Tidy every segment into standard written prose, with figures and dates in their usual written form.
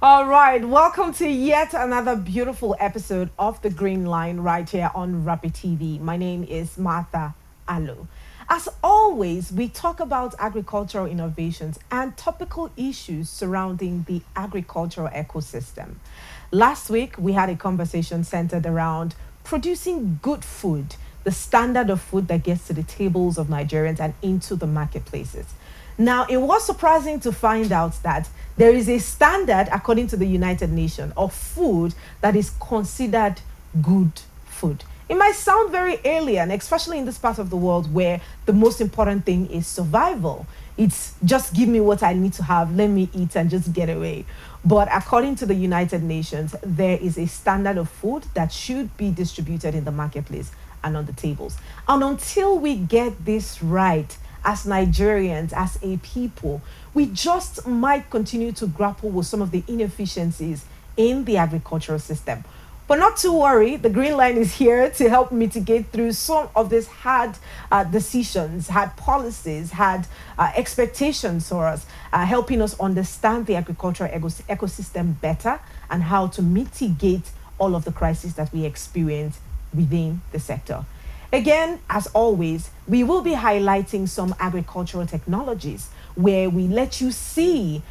All right, welcome to yet another beautiful episode of The Green Line right here on Rapid TV. My name is Martha Allo. As always, we talk about agricultural innovations and topical issues surrounding the agricultural ecosystem. Last week, we had a conversation centered around producing good food, the standard of food that gets to the tables of Nigerians and into the marketplaces. Now, it was surprising to find out that there is a standard, according to the United Nations, of food that is considered good food. It might sound very alien, especially in this part of the world where the most important thing is survival. It's just give me what I need to have, let me eat and just get away. But according to the United Nations, there is a standard of food that should be distributed in the marketplace and on the tables. And until we get this right, as Nigerians, as a people, we just might continue to grapple with some of the inefficiencies in the agricultural system. But not to worry, the Green Line is here to help mitigate through some of these hard decisions, hard policies, hard expectations for us, helping us understand the agricultural ecosystem better and how to mitigate all of the crises that we experience within the sector. Again, as always, we will be highlighting some agricultural technologies where we let you see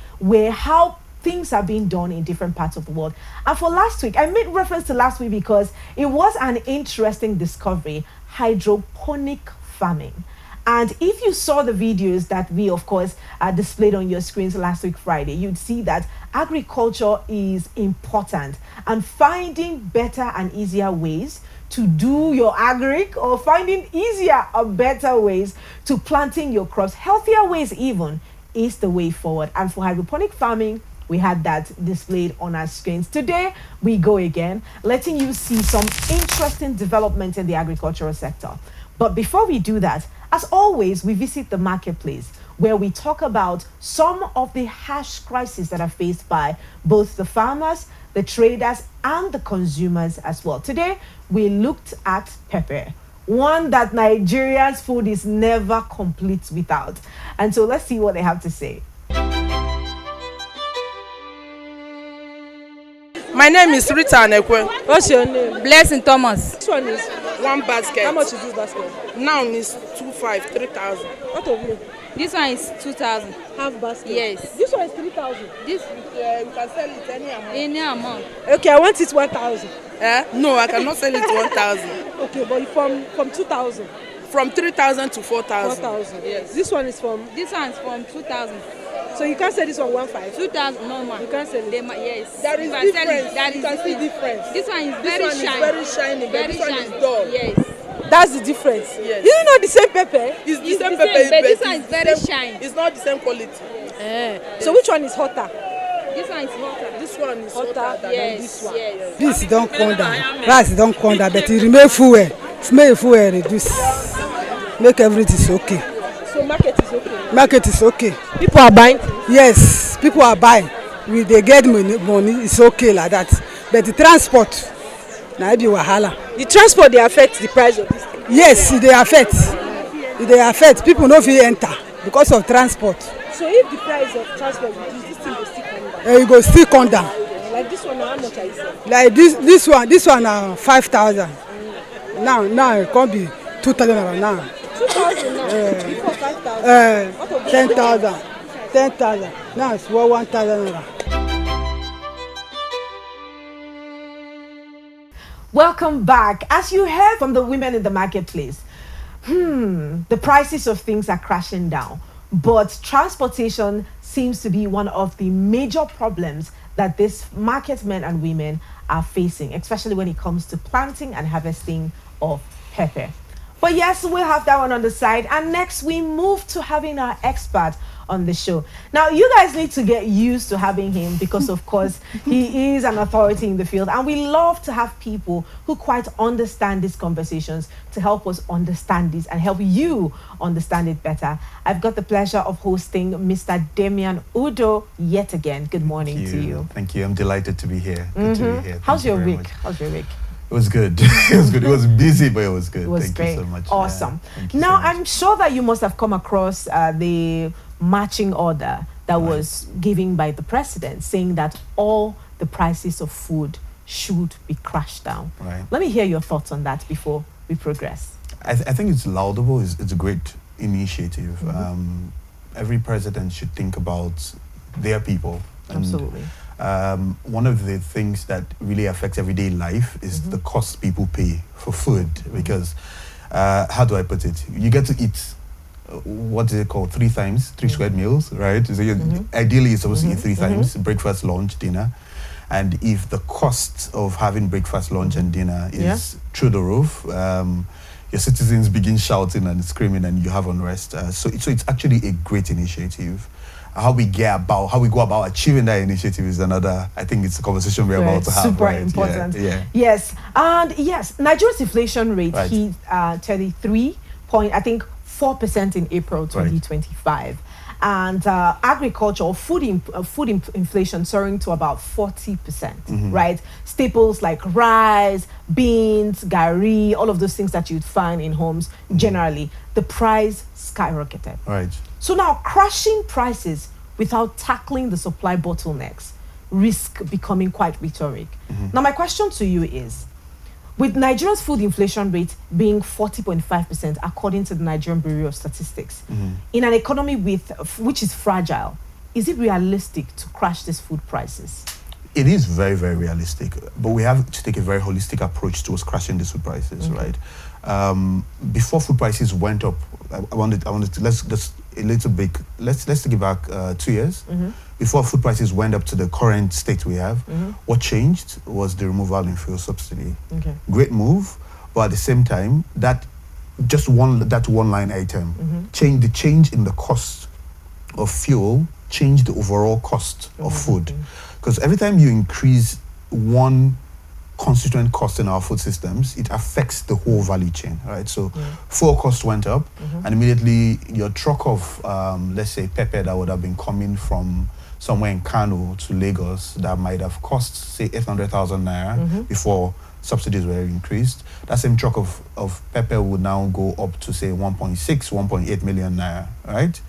how things are being done in different parts of the world. And for last week, I made reference to last week because it was an interesting discovery, hydroponic farming. And if you saw the videos that we, of course, displayed on your screens last week, Friday, you'd see that agriculture is important and finding better and easier ways to do your agric or finding easier or better ways to planting your crops, healthier ways even, is the way forward. And for hydroponic farming, we had that displayed on our screens. Today, we go again, letting you see some interesting development in the agricultural sector. But before we do that, as always, we visit the marketplace where we talk about some of the harsh crises that are faced by both the farmers, the traders, and the consumers as well. Today, we looked at pepper, one that Nigeria's food is never complete without. And so let's see what they have to say. My name is Rita Anekwe. What's your name? Blessing Thomas. This one is One basket. how much is this basket? Now is 3,000. What of you? This one is 2,000. Half basket. Yes. This one is 3,000. This You can sell it any amount. any amount. Okay, I want it 1,000. No, I cannot sell it 1,000. Okay, but from 2,000. From 3,000 to 4,000. 4,000. Yes. This one is from. This one is from 2,000. So you can't sell this one 1,500. 2,000 normal. You can't sell it. Yes. There is You can sell difference. it. That You is can see difference. This one is This very one is shiny. very shiny, but this one is dull. Yes. That's the difference. Yes. You know the same pepper? It's the It's same the pepper, same, but this it's one is the very same- shiny. It's not the same quality. So which one is hotter? This one is hotter. This one is Hotter, hotter than Yes. this one. Yes. This don't come down. Rice don't come down, but it remain full. Smell full reduce. Make everything okay. So market is okay. Market is okay. People are buying. Yes, people are buying. They get money, it's okay like that. But the transport, now it be wahala. The transport they affect the price of this thing. Yes, they affect. They affect. People no fit enter because of transport. So if the price of transport reduce, this thing will still come down. You go still come down. Like this one, how much are you selling? Like this one now 5,000. Now it can't be 2,000 now. 2,000 now. Before 5,000. 10,000. 10,000. Now it's 1,000 naira. Welcome back. As you heard from the women in the marketplace, the prices of things are crashing down, but transportation seems to be one of the major problems that these market men and women are facing, especially when it comes to planting and harvesting of pepper. But yes, we'll have that one on the side. And next, we move to having our expert on the show. Now, you guys need to get used to having him because, of course, he is an authority in the field. And we love to have people who quite understand these conversations to help us understand this and help you understand it better. I've got the pleasure of hosting Mr. Damian Udo yet again. Good morning to you. Thank you. I'm delighted to be here. Good to be here. How's Thank you your very week? much. How's your week? It was good. It was good. It was busy, but it was good. It was Thank great. you so much. Awesome. Yeah, thank you Now, so much. I'm sure that you must have come across the marching order that was given by the president, saying that all the prices of food should be crashed down. Right. Let me hear your thoughts on that before we progress. I think it's laudable. It's a great initiative. Every president should think about their people. And, Absolutely. one of the things that really affects everyday life is the cost people pay for food. Because, how do I put it? You get to eat, what is it called? 3 times, 3 squared meals, right? So ideally, you're supposed to eat 3 times, breakfast, lunch, dinner. And if the cost of having breakfast, lunch, and dinner is through the roof, your citizens begin shouting and screaming, and you have unrest. So it's actually a great initiative. How we go about achieving that initiative is another. I think it's a conversation we're about to have. Super right? important. Yeah. Yes, and yes, Nigeria's inflation rate Right. hit 4% in April 2025. And agriculture or food inflation soaring to about 40%, right? Staples like rice, beans, gari, all of those things that you'd find in homes, generally, the price skyrocketed. Right. So now, crashing prices without tackling the supply bottlenecks risk becoming quite rhetoric. Now, my question to you is, with Nigeria's food inflation rate being 40.5%, according to the Nigerian Bureau of Statistics, in an economy which is fragile, is it realistic to crash these food prices? It is very, very realistic, but we have to take a very holistic approach towards crashing these food prices, right? Before food prices went up, I wanted to let's take it back 2 years. Before food prices went up to the current state we have, what changed was the removal in fuel subsidy. Great move, but at the same time, that one line item change in the cost of fuel changed the overall cost of food. Because every time you increase one constituent cost in our food systems, it affects the whole value chain, right? So fuel cost went up, and immediately your truck of, let's say, pepper that would have been coming from somewhere in Kano to Lagos that might have cost, say, 800,000 naira before subsidies were increased. That same truck of pepper would now go up to, say, 1.6, 1.8 million naira, right?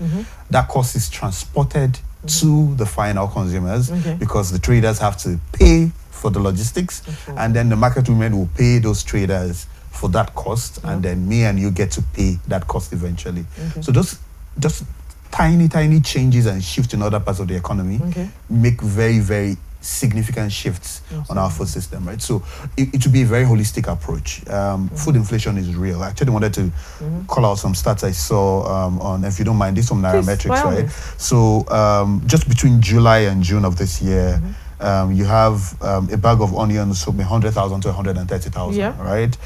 That cost is transported to the final consumers because the traders have to pay for the logistics, and then the market women will pay those traders for that cost, and then me and you get to pay that cost eventually. So those just tiny changes and shifts in other parts of the economy make very, very significant shifts on our food system, right? So it should be a very holistic approach. Food inflation is real. I actually wanted to call out some stats I saw on, if you don't mind, this from Nairametrics, right? So just between July and June of this year, you have a bag of onions from 100,000 to 130,000, right?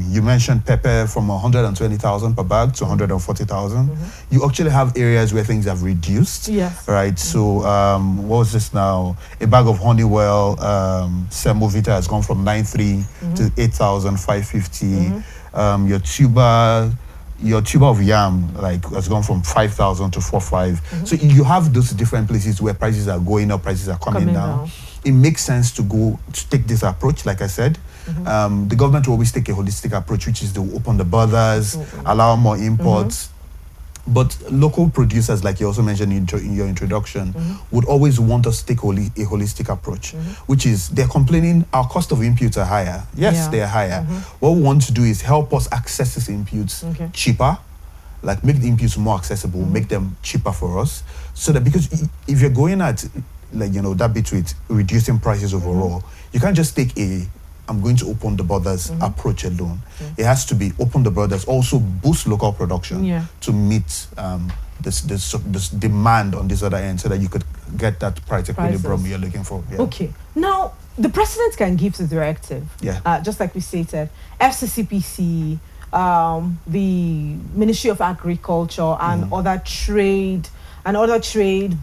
You mentioned pepper from 120,000 per bag to 140,000. You actually have areas where things have reduced, right? So what was this now? A bag of Honeywell Semovita has gone from 9.3 to 8,550. Your tuber of yam has gone from 5,000 to 4,500. So you have those different places where prices are going up, prices are coming down. It makes sense to take this approach, like I said. The government will always take a holistic approach, which is to open the borders, allow more imports. But local producers, like you also mentioned in your introduction, would always want us to take a holistic approach, which is they're complaining our cost of inputs are higher. Yes, they are higher. What we want to do is help us access these inputs cheaper, like make the inputs more accessible, make them cheaper for us, so that, because if you're going at that bit with reducing prices overall, you can't just take I'm going to open the borders approach alone. It has to be open the borders, also boost local production to meet this demand on this other end, so that you could get that price equilibrium you're looking for. Okay. Now, the president can give the directive, just like we stated. FCCPC, the Ministry of Agriculture, and other trade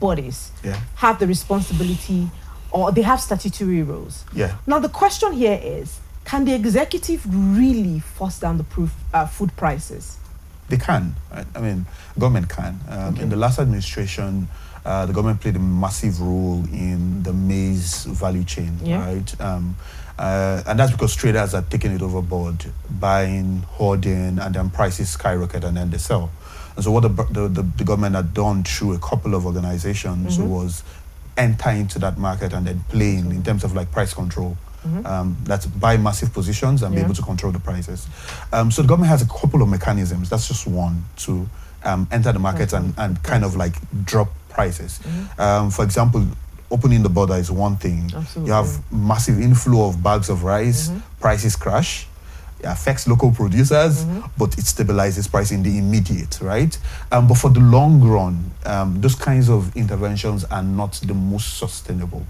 bodies have the responsibility, or they have statutory roles. Now, the question here is, can the executive really force down the food prices? They can. Right? I mean, government can. In the last administration, the government played a massive role in the maize value chain, right? And that's because traders are taking it overboard, buying, hoarding, and then prices skyrocket, and then they sell. And so what the government had done through a couple of organizations was enter into that market and then play in terms of like price control. That's buy massive positions and be able to control the prices. So the government has a couple of mechanisms. That's just one to enter the market and kind of like drop prices. For example, opening the border is one thing. Absolutely. You have massive inflow of bags of rice, prices crash. It affects local producers, but it stabilizes price in the immediate, right? But for the long run, those kinds of interventions are not the most sustainable.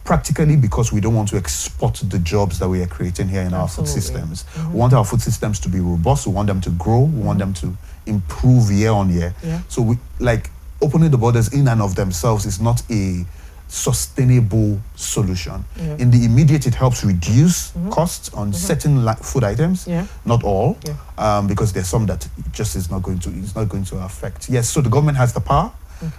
Practically because we don't want to export the jobs that we are creating here in our food systems. We want our food systems to be robust, we want them to grow, we want them to improve year on year. So we like opening the borders in and of themselves is not a sustainable solution. In the immediate, it helps reduce costs on certain food items, not all, because there's some that just is not going to affect. Yes, so the government has the power.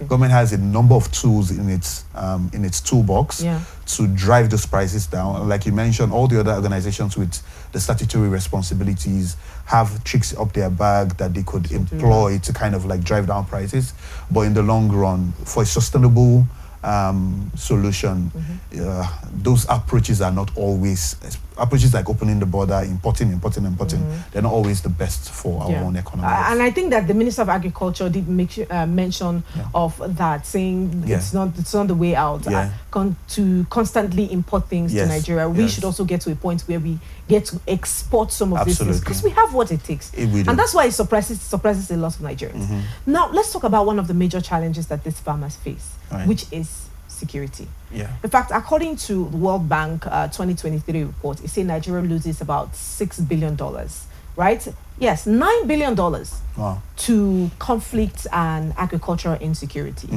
Government has a number of tools in its toolbox to drive those prices down. Like you mentioned, all the other organizations with the statutory responsibilities have tricks up their bag that they could employ to kind of like drive down prices. But in the long run, for a sustainable solution, those approaches are not always approaches like opening the border, importing. They're not always the best for our own economy. And I think that the Minister of Agriculture did make mention of that, saying it's not the way out. To constantly import things to Nigeria, we should also get to a point where we get to export some of these things because we have what it takes, and that's why it suppresses a lot of Nigerians. Now let's talk about one of the major challenges that these farmers face, which is security. In fact, according to the World Bank 2023 report, it says Nigeria loses about $6 billion, right? Yes, $9 billion to conflict and agricultural insecurity.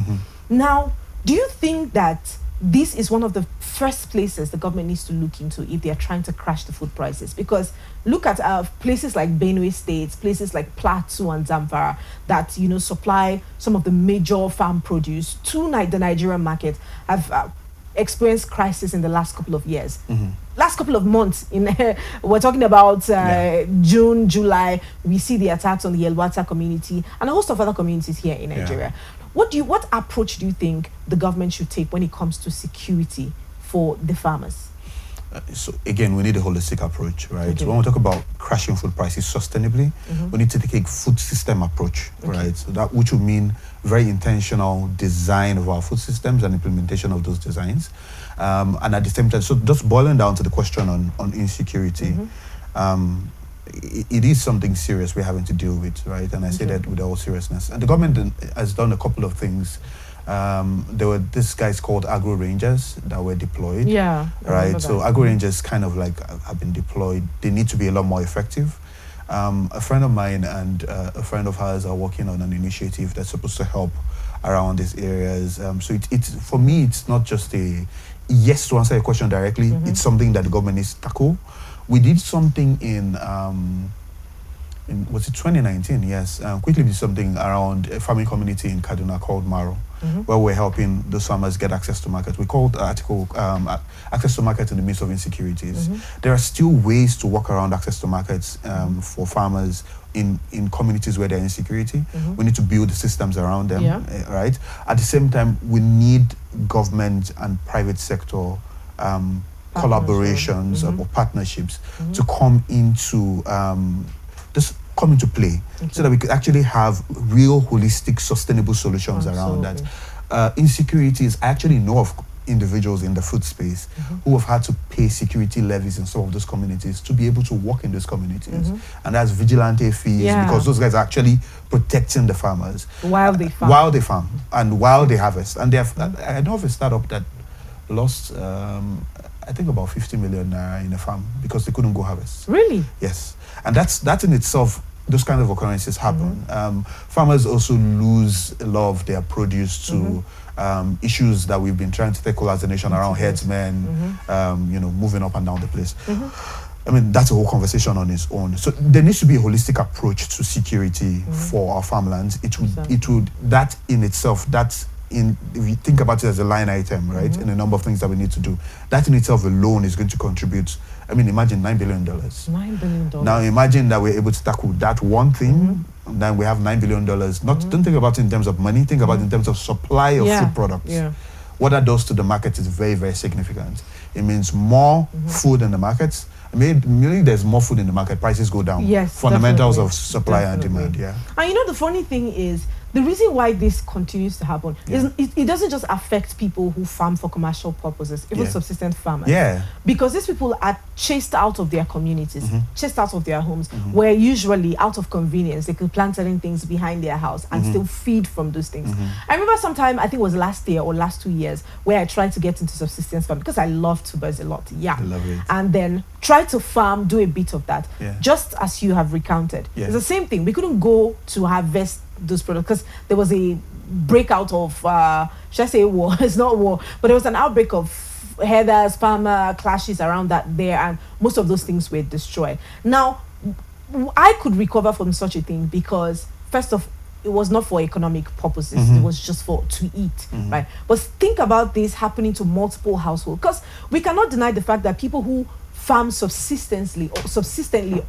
Now, do you think that this is one of the first places the government needs to look into if they are trying to crash the food prices? Because look at places like Benue State, places like Plateau and Zamfara that supply some of the major farm produce to the Nigerian market have experienced crisis in the last couple of years. Last couple of months, we're talking about June, July, we see the attacks on the Yelwata community and a host of other communities here in Nigeria. What approach do you think the government should take when it comes to security for the farmers? So again, we need a holistic approach, right? When we talk about crashing food prices sustainably, we need to take a food system approach, right? So that which would mean very intentional design of our food systems and implementation of those designs. And at the same time, so just boiling down to the question on insecurity, it is something serious we're having to deal with, right? And I say that with all seriousness. And the government has done a couple of things. There were these guys called Agro Rangers that were deployed. Right. So Agro Rangers kind of like have been deployed. They need to be a lot more effective. A friend of mine and a friend of hers are working on an initiative that's supposed to help around these areas. So it's for me, it's not just a yes to answer your question directly. It's something that the government needs to tackle. We did something in was it 2019? Yes. Quickly did something around a farming community in Kaduna called Maro, where we're helping those farmers get access to market. We called the article access to market in the midst of insecurities. There are still ways to work around access to markets for farmers in communities where there are insecurity. We need to build the systems around them, right? At the same time, we need government and private sector collaborations or partnerships to come into play so that we could actually have real holistic sustainable solutions around that. Insecurities, I actually know of individuals in the food space who have had to pay security levies in some of those communities to be able to work in those communities, and that's vigilante fees because those guys are actually protecting the farmers while they farm and while they harvest. And they have, I know of a startup that lost I think about 50 million naira in a farm because they couldn't go harvest. Really? Yes. And that in itself, those kind of occurrences happen. Farmers also lose a lot of their produce to issues that we've been trying to tackle as a nation around herdsmen, moving up and down the place. I mean, that's a whole conversation on its own. So there needs to be a holistic approach to security for our farmlands. That in itself, if you think about it as a line item, right, in a number of things that we need to do, that in itself alone is going to contribute. I mean, imagine $9 billion. $9 billion. Now imagine that we're able to tackle that one thing Then we have $9 billion. Don't think about it in terms of money, think about it in terms of supply of food products. Yeah. What that does to the market is very, very significant. It means more food in the markets. I mean, meaning there's more food in the market, prices go down. Yes, Fundamentals definitely. of supply and Definitely. demand, yeah. And you know, the funny thing is, the reason why this continues to happen is it doesn't just affect people who farm for commercial purposes, even subsistence farmers. Yeah. Because these people are chased out of their communities, chased out of their homes, where usually out of convenience they could plant certain things behind their house and still feed from those things. I remember sometime, I think it was last year or last 2 years, where I tried to get into subsistence farming because I love tubers a lot. Yeah. I love it. And then try to farm, do a bit of that, just as you have recounted. Yeah. It's the same thing. We couldn't go to harvest those products because there was a breakout of should I say war? It's not war, but there was an outbreak of headers, farmer clashes around that there, and most of those things were destroyed. Now, I could recover from such a thing because first of it was not for economic purposes, it was just for to eat, right? But think about this happening to multiple households, because we cannot deny the fact that people who farm subsistently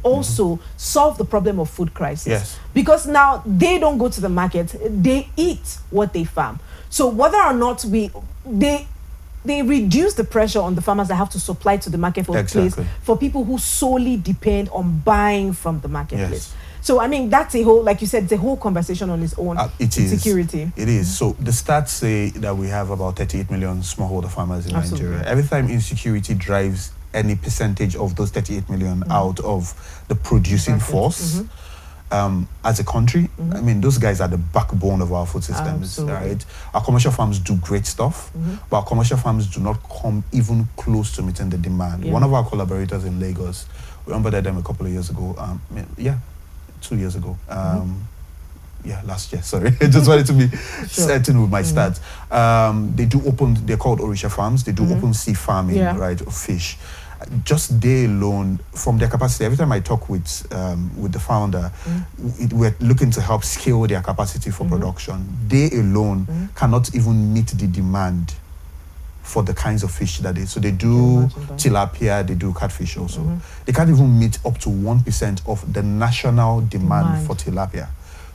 also solve the problem of food crisis. Yes. Because now they don't go to the market, they eat what they farm. So whether or not they reduce the pressure on the farmers that have to supply to the marketplace for people who solely depend on buying from the marketplace. Yes. So I mean, that's a whole, like you said, it's a whole conversation on its own. It is Security. It is. So the stats say that we have about 38 million smallholder farmers in Nigeria. Every time insecurity drives any percentage of those 38 million out of the producing force, as a country, I mean, those guys are the backbone of our food systems, right? Our commercial farms do great stuff, but our commercial farms do not come even close to meeting the demand. One of our collaborators in Lagos, we onboarded them a couple of years ago, 2 years ago. Last year, sorry. I just wanted to be certain with my stats. They're called Orisha farms. They do open sea farming, right, of fish. Just they alone, from their capacity, every time I talk with the founder, we're looking to help scale their capacity for production. They alone cannot even meet the demand for the kinds of fish that so they do tilapia, they do catfish also. They can't even meet up to 1% of the national demand for tilapia.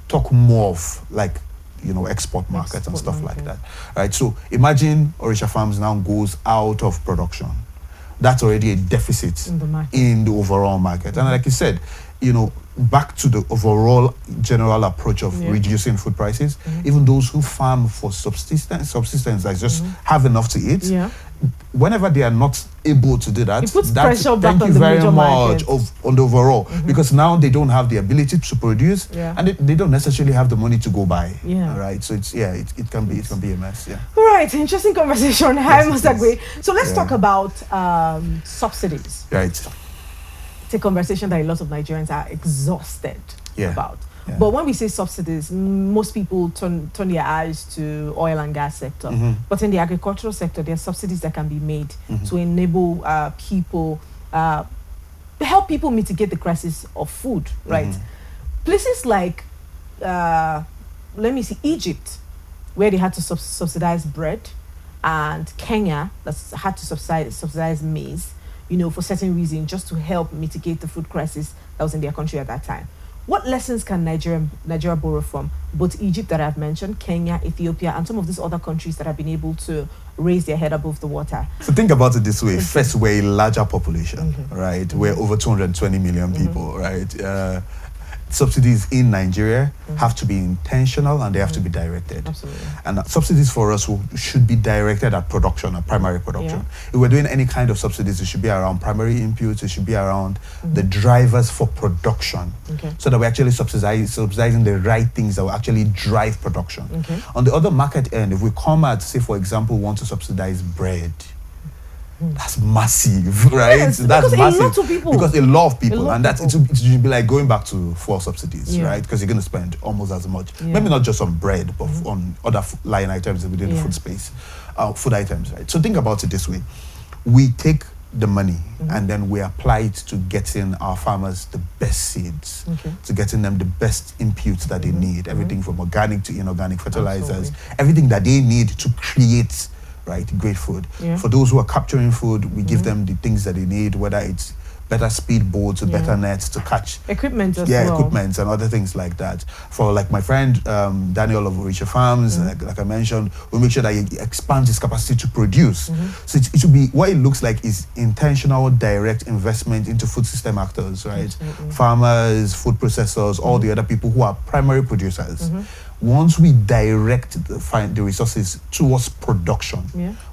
Talk more of export markets and stuff like that, right? So imagine Orisha Farms now goes out of production. That's already a deficit in the overall market. And like you said, back to the overall general approach of reducing food prices, even those who farm for subsistence that just have enough to eat, whenever they are not able to do that, it puts pressure back on thank you the very major much markets. on the overall, because now they don't have the ability to produce, and they don't necessarily have the money to go buy. Right, so it can be a mess. Right, interesting conversation. I must agree. So let's talk about subsidies. Right. It's a conversation that a lot of Nigerians are exhausted about. But when we say subsidies, most people turn their eyes to oil and gas sector. But in the agricultural sector, there are subsidies that can be made to enable people, help people mitigate the crisis of food, right? Places like, Egypt, where they had to subsidize bread, and Kenya, that had to subsidize maize, for certain reasons, just to help mitigate the food crisis that was in their country at that time. What lessons can Nigeria borrow from both Egypt that I've mentioned, Kenya, Ethiopia, and some of these other countries that have been able to raise their head above the water? So think about it this way. First, we're a larger population, right? We're over 220 million people, right? Subsidies in Nigeria have to be intentional and they have to be directed. Absolutely. And subsidies for us should be directed at production, at primary production. If we're doing any kind of subsidies, it should be around primary inputs, it should be around the drivers for production, so that we're actually subsidizing the right things that will actually drive production. On the other market end, if we come at, say, for example, want to subsidize bread, that's massive, right? Yes, that's massive. A lot of people. Because a lot of people, and it should be like going back to fuel subsidies, right? Because you're going to spend almost as much, maybe not just on bread, but on other line items within the food space, food items, right? So think about it this way: we take the money and then we apply it to getting our farmers the best seeds, to getting them the best inputs that they need, everything from organic to inorganic fertilizers, everything that they need to create great food. For those who are capturing food, we give them the things that they need, whether it's better speed boats, better nets to catch Equipment as well. equipment and other things like that. For like my friend Daniel of Orisha Farms, like I mentioned, we make sure that he expands his capacity to produce. So it should be, what it looks like is intentional direct investment into food system actors, right? Farmers, food processors, all the other people who are primary producers. Once we direct the resources towards production,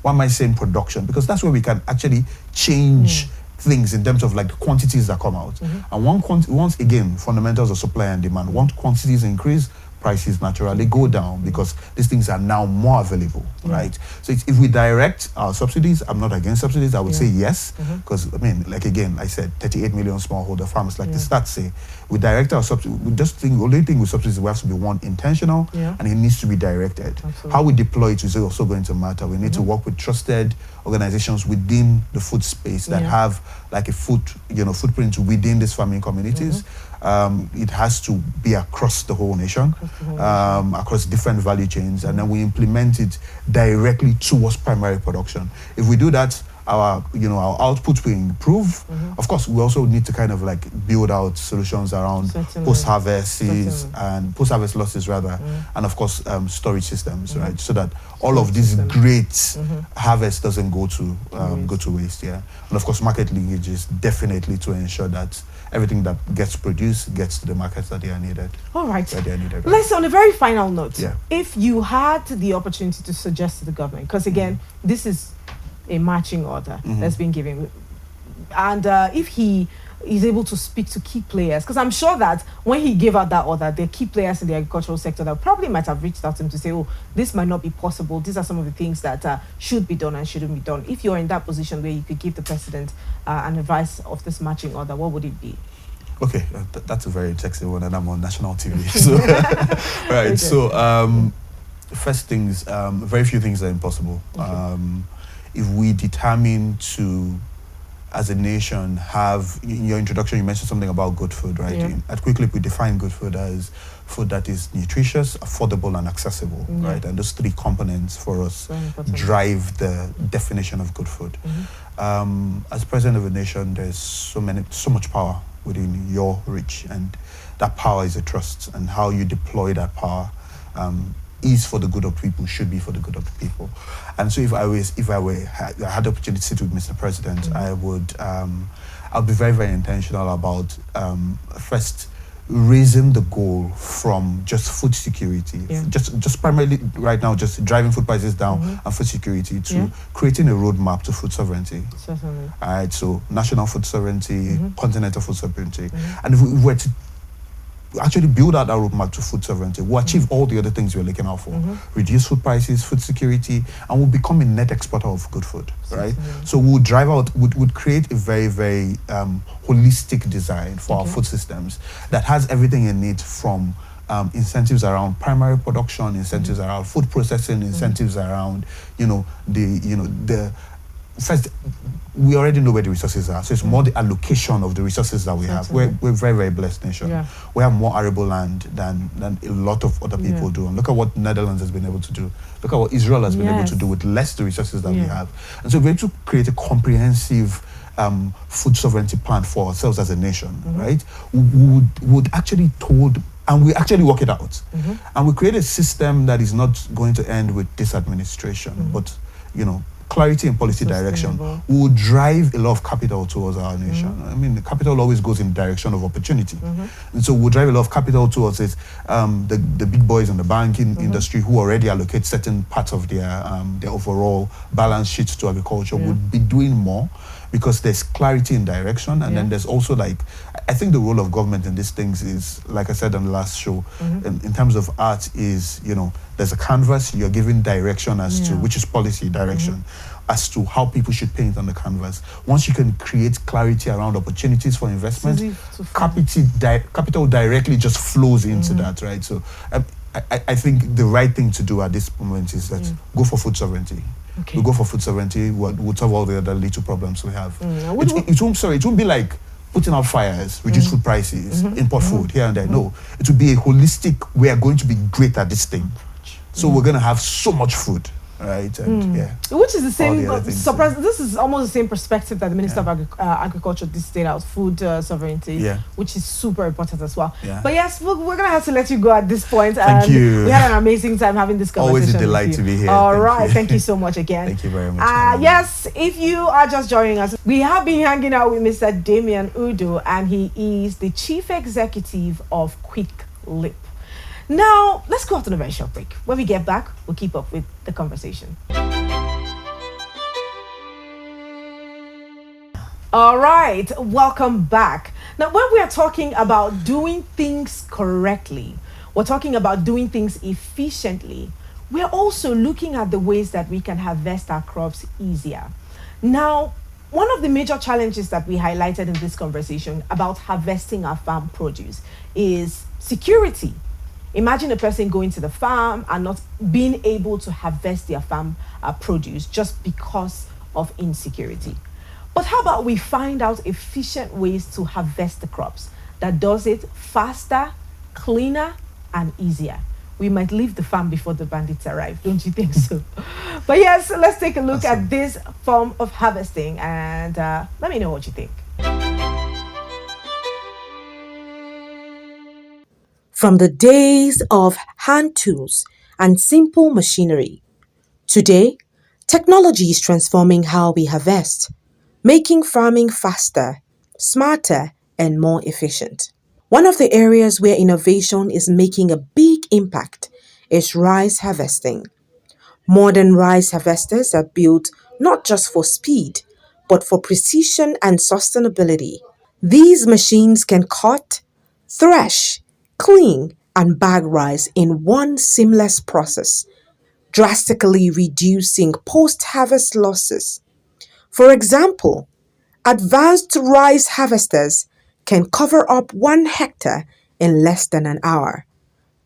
why am I saying production? Because that's where we can actually change things in terms of like the quantities that come out. And once again, fundamentals of supply and demand, once quantities increase, prices naturally go down because these things are now more available, right? So if we direct our subsidies, I'm not against subsidies, I would say yes, because I mean, like again, I said 38 million smallholder farmers, like the stats say, we direct our subsidies, we just think, the only thing with subsidies, we have to be one, intentional, and it needs to be directed. Absolutely. How we deploy it is also going to matter. We need to work with trusted organizations within the food space that have like a footprint within these farming communities. It has to be across the whole nation, across different value chains, and then we implement it directly towards primary production. If we do that, our output will improve. Of course, we also need to kind of like build out solutions around post-harvest losses rather, and of course storage systems, right? So that all of these great harvest doesn't go to waste. And of course, market linkages definitely to ensure that everything that gets produced gets to the markets that they are needed. All right. That they are needed. Let's, on a very final note, Yeah. if you had the opportunity to suggest to the government, because again, this is a marching order that's been given, and if he is able to speak to key players, because I'm sure that when he gave out that order, the key players in the agricultural sector that probably might have reached out to him to say, oh, this might not be possible, these are some of the things that should be done and shouldn't be done. If you're in that position where you could give the president an advice of this marching order, what would it be? Okay, that's a very sexy one, and I'm on national TV. So, right. Okay. So, first things, very few things are impossible. If we determine to, as a nation, have, in your introduction, you mentioned something about good food, right? Yeah. At Quick we define good food as food that is nutritious, affordable, and accessible, right? And those three components for us drive the definition of good food. As president of a nation, there's so much power within your reach, and that power is a trust, and how you deploy that power is for the good of people, should be for the good of the people. And so if I had the opportunity to sit with Mr. President, I would I'll be very, very intentional about first raising the goal from just food security, just primarily right now, just driving food prices down and food security, to creating a roadmap to food sovereignty. Certainly. All right, so national food sovereignty, continental food sovereignty. And if we were to actually build out that roadmap to food sovereignty, we'll achieve all the other things we're looking out for. Reduce food prices, food security, and we'll become a net exporter of good food, right? So we'll drive out, would create a very, very holistic design for our food systems that has everything in it, from incentives around primary production, incentives around food processing, incentives around, the first, we already know where the resources are, so it's more the allocation of the resources that we have. We're a very, very blessed nation. We have more arable land than a lot of other people do. And look at what Netherlands has been able to do. Look at what Israel has been able to do with less the resources that we have. And so we're able to create a comprehensive food sovereignty plan for ourselves as a nation, right? We would actually and we actually work it out. And we create a system that is not going to end with this administration, but, clarity and policy direction will drive a lot of capital towards our nation. I mean, the capital always goes in the direction of opportunity. And so we'll drive a lot of capital towards it. The big boys in the banking industry, who already allocate certain parts of their overall balance sheets to agriculture, would be doing more, because there's clarity in direction. And then there's also, like, I think the role of government in these things is, like I said on the last show, in terms of art, is, there's a canvas, you're giving direction as to, which is policy direction, as to how people should paint on the canvas. Once you can create clarity around opportunities for investment, capital directly just flows into that, right? So I think the right thing to do at this moment is that go for food sovereignty. We go for food sovereignty, we'll solve all the other little problems we have. It won't be like putting out fires, reduce food prices, import food here and there. No, it will be a holistic, we are going to be great at this thing. So we're going to have so much food right? And yeah. Which is the All same, the other things, surprise. This is almost the same perspective that the Minister Yeah. of Agriculture displayed out, food sovereignty, Yeah. which is super important as well. Yeah. But yes, we're going to have to let you go at this point. Thank and you. We had an amazing time having this conversation. Always a with delight you. to be here. All Thank right. you. Thank you so much again. Thank you very much. Yes, if you are just joining us, we have been hanging out with Mr. Damian Udo, and he is the Chief Executive of Quick Lip. Now, let's go out on a very short break. When we get back, we'll keep up with the conversation. All right, welcome back. Now, when we are talking about doing things correctly, we're talking about doing things efficiently. We're also looking at the ways that we can harvest our crops easier. Now, one of the major challenges that we highlighted in this conversation about harvesting our farm produce is security. Imagine a person going to the farm and not being able to harvest their farm produce just because of insecurity. But how about we find out efficient ways to harvest the crops that does it faster, cleaner, and easier? We might leave the farm before the bandits arrive, don't you think so? But yes, let's take a look at this form of harvesting, and let me know what you think. From the days of hand tools and simple machinery, today, technology is transforming how we harvest, making farming faster, smarter, and more efficient. One of the areas where innovation is making a big impact is rice harvesting. Modern rice harvesters are built not just for speed, but for precision and sustainability. These machines can cut, thresh, clean, and bag rice in one seamless process, drastically reducing post-harvest losses. For example, advanced rice harvesters can cover up 1 hectare in less than an hour,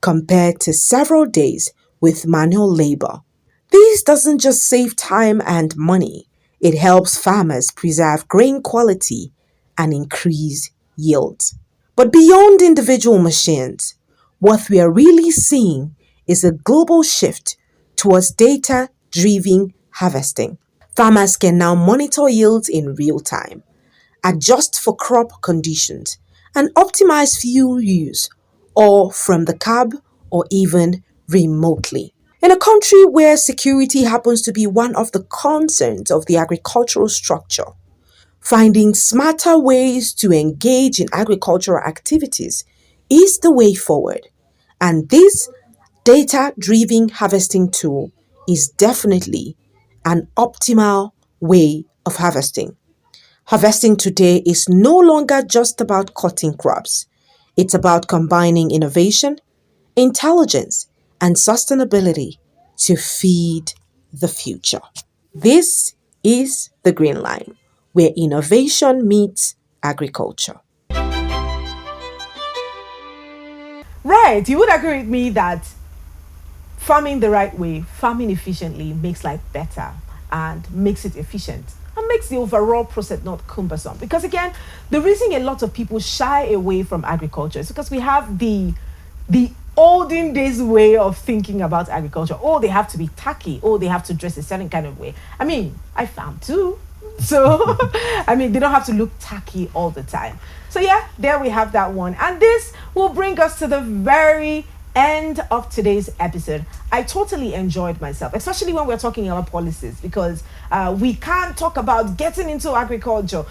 compared to several days with manual labor. This doesn't just save time and money, it helps farmers preserve grain quality and increase yields. But beyond individual machines, what we are really seeing is a global shift towards data-driven harvesting. Farmers can now monitor yields in real time, adjust for crop conditions, and optimize fuel use, all from the cab or even remotely. In a country where security happens to be one of the concerns of the agricultural structure, finding smarter ways to engage in agricultural activities is the way forward. And this data-driven harvesting tool is definitely an optimal way of harvesting. Harvesting today is no longer just about cutting crops. It's about combining innovation, intelligence, and sustainability to feed the future. This is the Green Line, where innovation meets agriculture. Right, you would agree with me that farming the right way, farming efficiently makes life better and makes it efficient and makes the overall process not cumbersome. Because again, the reason a lot of people shy away from agriculture is because we have the olden days way of thinking about agriculture. Oh, they have to be tacky. Oh, they have to dress a certain kind of way. I mean, I farm too. So, I mean, they don't have to look tacky all the time. So yeah, there we have that one. And this will bring us to the very end of today's episode. I totally enjoyed myself, especially when we're talking about policies, because we can't talk about getting into agriculture,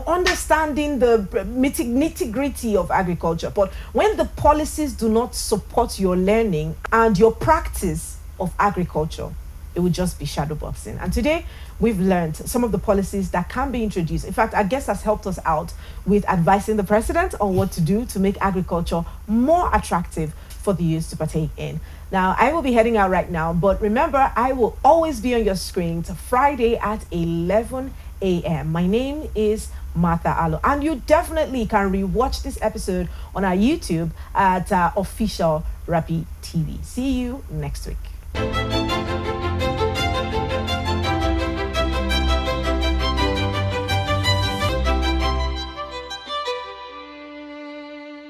understanding the nitty-gritty of agriculture. But when the policies do not support your learning and your practice of agriculture, it would just be shadowboxing. And today, we've learned some of the policies that can be introduced. In fact, our guest has helped us out with advising the president on what to do to make agriculture more attractive for the youth to partake in. Now, I will be heading out right now, but remember, I will always be on your screen Friday at 11 a.m. My name is Martha Alo, and you definitely can rewatch this episode on our YouTube at official Rappi TV. See you next week.